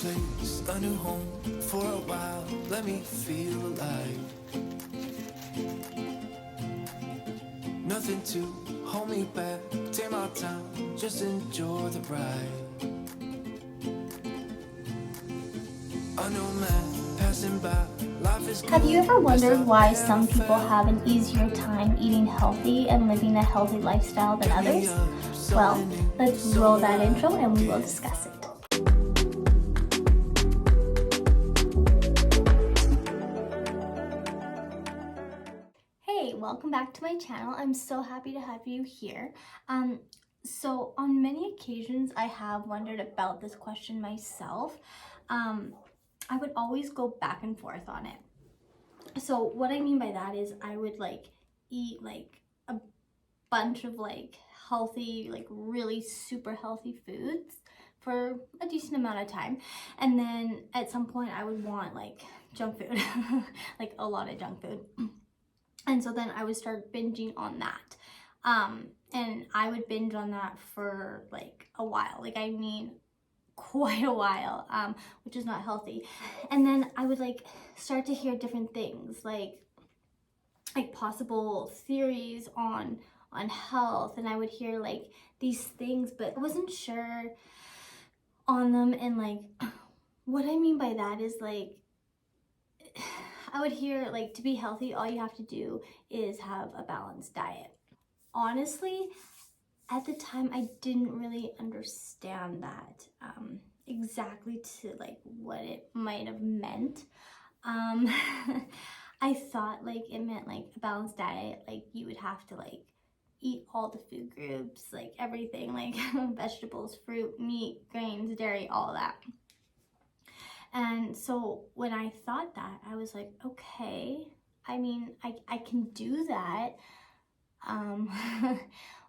place, a new home for a while. Let me feel alive. Nothing to hold me back. Take my time, just enjoy the ride. I know man passing by. Life is Have you good, ever best wondered I've why ever some people felt. have an easier time eating healthy and living a healthy lifestyle than others? Well, let's roll that intro and we will discuss it. Hey, welcome back to my channel. I'm so happy to have you here. So on many occasions I have wondered about this question myself. I would always go back and forth on it. So what I mean by that is I would eat a bunch of healthy, really super healthy foods for a decent amount of time, and then at some point I would want junk food, like a lot of junk food. And so then I would start binging on that. And I would binge on that for a while, I mean quite a while, which is not healthy. And then I would start to hear different things, like possible theories on health, and I would hear these things, but I wasn't sure on them. And what I mean by that is I would hear to be healthy, all you have to do is have a balanced diet. Honestly, at the time, I didn't really understand that exactly to what it might have meant. I thought it meant a balanced diet, you would have to eat all the food groups, everything, vegetables, fruit, meat, grains, dairy, all that. And so when I thought that, I was like, okay, I mean, I can do that.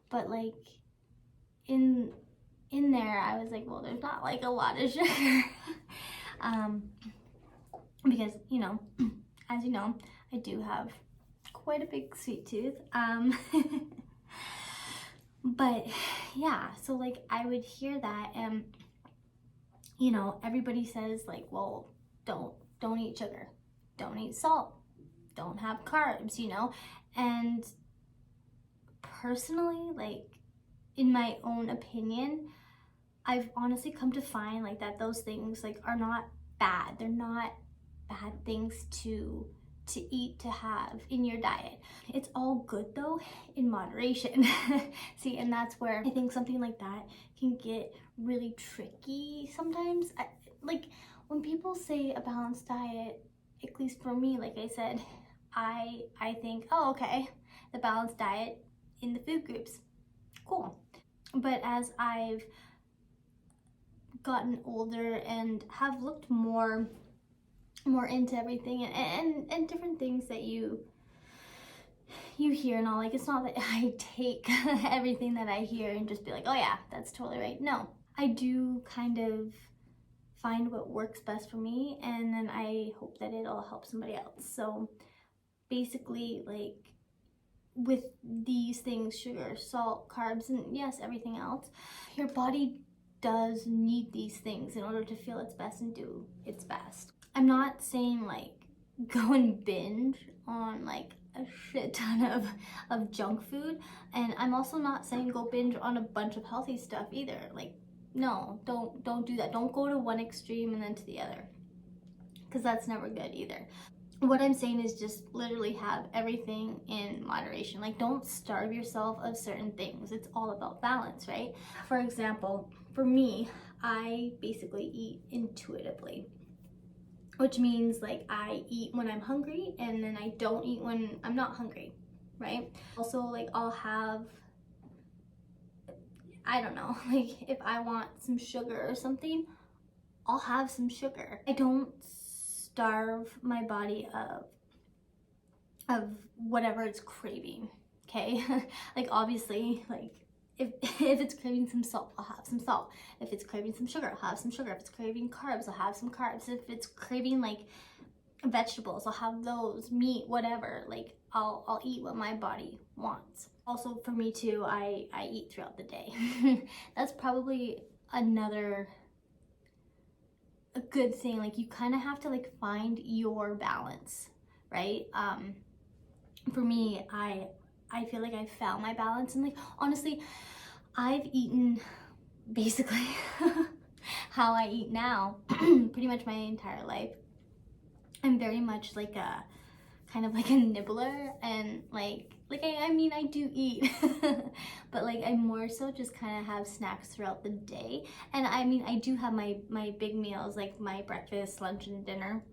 But in there, I was like, well, there's not a lot of sugar. Because, as you know, I do have quite a big sweet tooth. But yeah, so I would hear that, and everybody says well, don't eat sugar, don't eat salt, don't have carbs, and personally, in my own opinion, I've honestly come to find that those things are not bad. They're not bad things to eat, to have in your diet. It's all good though, in moderation. See, and that's where I think something like that can get really tricky sometimes. When people say a balanced diet, at least for me, like I said, I think, oh, okay, the balanced diet in the food groups, cool. But as I've gotten older and have looked more into everything, and different things that you hear and all, it's not that I take everything that I hear and just be like, oh yeah, that's totally right. No, I do kind of find what works best for me, and then I hope that it'll help somebody else. So basically, with these things, sugar, salt, carbs, and yes, everything else, your body does need these things in order to feel its best and do its best. I'm not saying go and binge on a shit ton of junk food, and I'm also not saying go binge on a bunch of healthy stuff either. No, don't do that. Don't go to one extreme and then to the other, because that's never good either. What I'm saying is just literally have everything in moderation. Don't starve yourself of certain things. It's all about balance, right? For example, for me, I basically eat intuitively, which means I eat when I'm hungry, and then I don't eat when I'm not hungry, right? Also, I'll have, I don't know, if I want some sugar or something, I'll have some sugar. I don't starve my body of whatever it's craving, okay? Obviously, if it's craving some salt, I'll have some salt. If it's craving some sugar, I'll have some sugar. If it's craving carbs, I'll have some carbs. If it's craving vegetables, I'll have those. Meat, whatever, I'll eat what my body wants. Also, for me too, I eat throughout the day. That's probably another a good thing. Like you kind of have to like find your balance, right? For me, I feel like I found my balance, and like honestly, I've eaten basically how I eat now pretty much my entire life. I'm very much like a kind of like a nibbler, and I mean I do eat but like I more so just kind of have snacks throughout the day. And I mean I do have my big meals, like my breakfast, lunch, and dinner.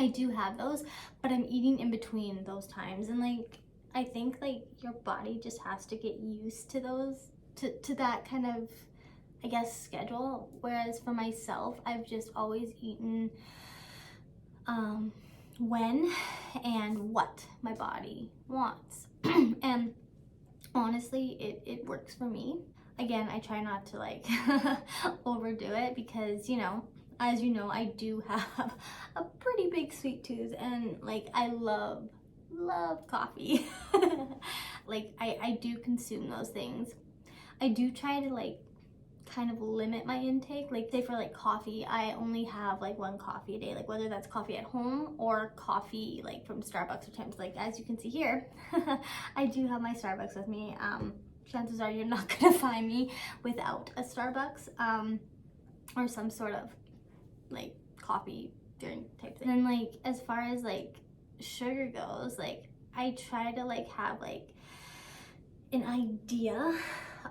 I do have those, but I'm eating in between those times. And like I think like your body just has to get used to those, to that kind of, I guess, schedule. Whereas for myself, I've just always eaten when and what my body wants. And honestly, it works for me. Again, I try not to like overdo it, because as you know, I do have a pretty big sweet tooth, and like I love coffee. Like I do consume those things. I do try to like kind of limit my intake. Like say for like coffee, I only have like one coffee a day, like whether that's coffee at home or coffee like from Starbucks. Or times, like as you can see here, I do have my Starbucks with me. Chances are you're not gonna find me without a Starbucks or some sort of like coffee drink type thing. And then like as far as like sugar goes, like I try to like have like an idea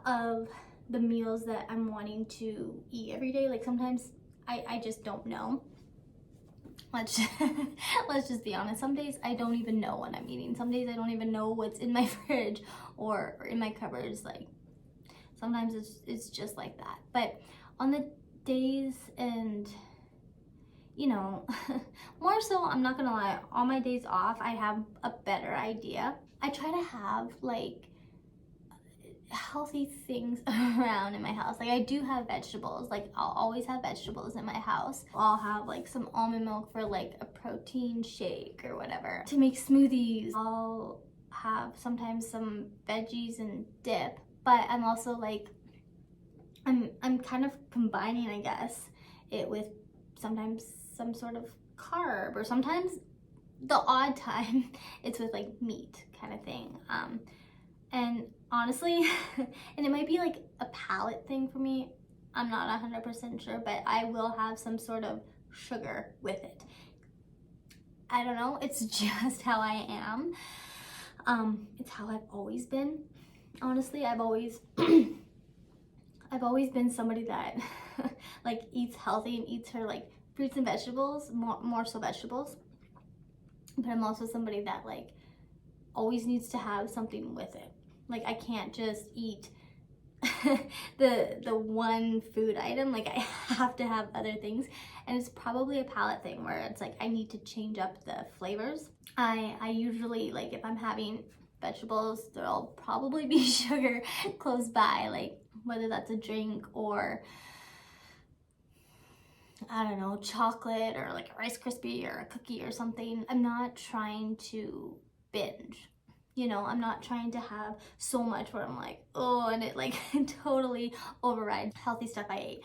of the meals that I'm wanting to eat every day. Like sometimes I just don't know. Let's just be honest. Some days I don't even know what I'm eating. Some days I don't even know what's in my fridge or in my cupboards. Like sometimes it's just like that. But on the days, and more so, I'm not gonna lie, on my days off, I have a better idea. I try to have like healthy things around in my house. Like I do have vegetables. Like I'll always have vegetables in my house. I'll have like some almond milk for like a protein shake or whatever, to make smoothies. I'll have sometimes some veggies and dip, but I'm also like I'm kind of combining, I guess, it with sometimes some sort of carb, or sometimes the odd time it's with like meat kind of thing. And honestly, and it might be like a palate thing for me, I'm not 100% sure, but I will have some sort of sugar with it. I don't know, it's just how I am. It's how I've always been. Honestly, I've always been somebody that like eats healthy and eats her like fruits and vegetables, more so vegetables. But I'm also somebody that like always needs to have something with it. Like I can't just eat the one food item. Like I have to have other things, and it's probably a palate thing where it's like I need to change up the flavors. I usually, like if I'm having vegetables, there'll probably be sugar close by, like whether that's a drink or I don't know, chocolate or like a Rice Krispie or a cookie or something. I'm not trying to binge. I'm not trying to have so much where I'm like, oh, and it like totally overrides healthy stuff I ate.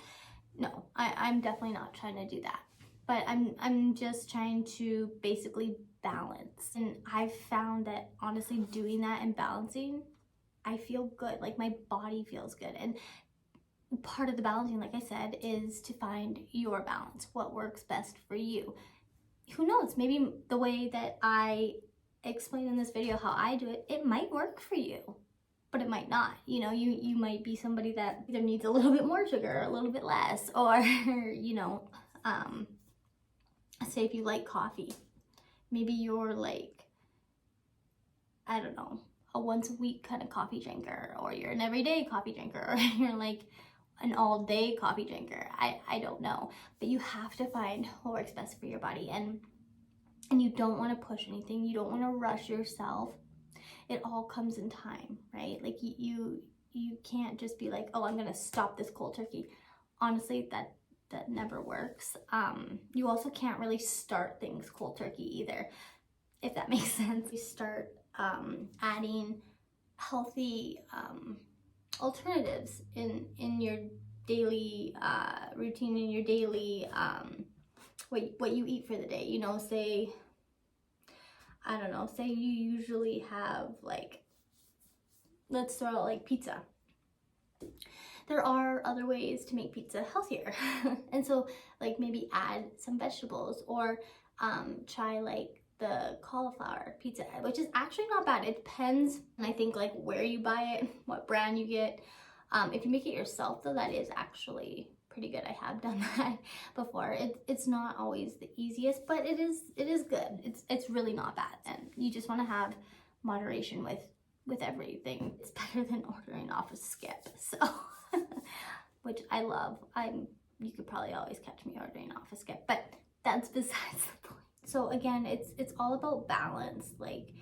No, I'm definitely not trying to do that. But I'm just trying to basically balance. And I've found that honestly doing that and balancing, I feel good. Like my body feels good. And part of the balancing, like I said, is to find your balance, what works best for you. Who knows, maybe the way that I explain in this video how I do it, it might work for you, but it might not. You might be somebody that either needs a little bit more sugar, or a little bit less, or say if you like coffee, maybe you're like, I don't know, a once a week kind of coffee drinker, or you're an everyday coffee drinker, or you're like an all-day coffee drinker. I don't know, but you have to find what works best for your body. And you don't want to push anything. You don't want to rush yourself. It all comes in time, right? Like you can't just be like, oh, I'm gonna stop this cold turkey. Honestly, that never works. You also can't really start things cold turkey either, if that makes sense. You start adding healthy alternatives in your daily routine and your daily what you eat for the day. You know, say, I don't know, say you usually have like, let's throw out like pizza. There are other ways to make pizza healthier. And so like maybe add some vegetables, or try like the cauliflower pizza, which is actually not bad. It depends, and I think like where you buy it, what brand you get. If you make it yourself though, that is actually pretty good. I have done that before. It's not always the easiest, but it is good. It's really not bad, and you just want to have moderation with everything. It's better than ordering off a skip, so which I love. You could probably always catch me ordering off a skip, but that's besides the point. So again, it's all about balance, like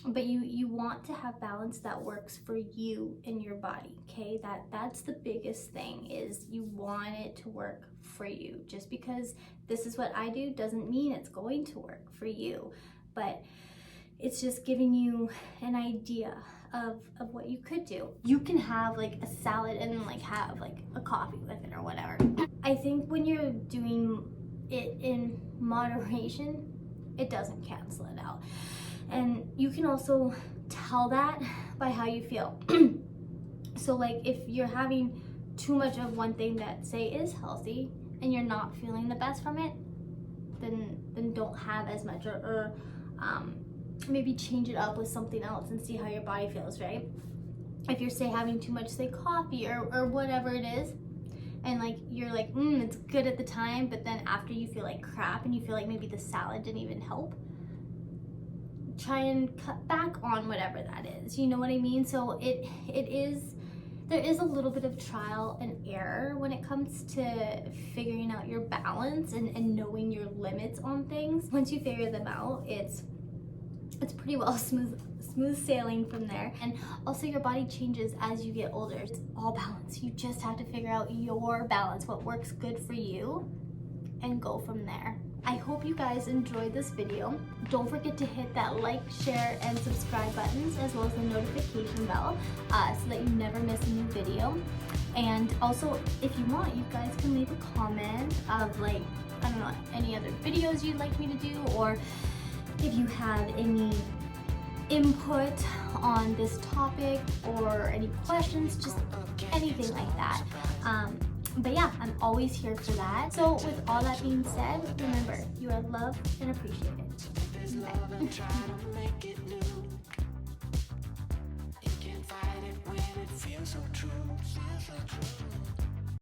but you want to have balance that works for you and your body. Okay, that's the biggest thing, is you want it to work for you. Just because this is what I do doesn't mean it's going to work for you, but it's just giving you an idea of what you could do. You can have like a salad and then like have like a coffee with it or whatever. I think when you're doing it in moderation, it doesn't cancel it out. And you can also tell that by how you feel. So like if you're having too much of one thing that say is healthy and you're not feeling the best from it, then don't have as much, or maybe change it up with something else and see how your body feels, right? If you're say having too much say coffee or whatever it is, and like you're like it's good at the time, but then after you feel like crap and you feel like maybe the salad didn't even help, try and cut back on whatever that is, you know what I mean? So there is a little bit of trial and error when it comes to figuring out your balance and knowing your limits on things. Once you figure them out, it's pretty well smooth sailing from there. And also your body changes as you get older. It's all balance. You just have to figure out your balance, what works good for you, and go from there. I hope you guys enjoyed this video. Don't forget to hit that like, share, and subscribe buttons, as well as the notification bell, so that you never miss a new video. And also, if you want, you guys can leave a comment of like, I don't know, any other videos you'd like me to do, or if you have any input on this topic or any questions, just anything like that. But yeah, I'm always here for that. So with all that being said, remember, you are loved and appreciated. Bye.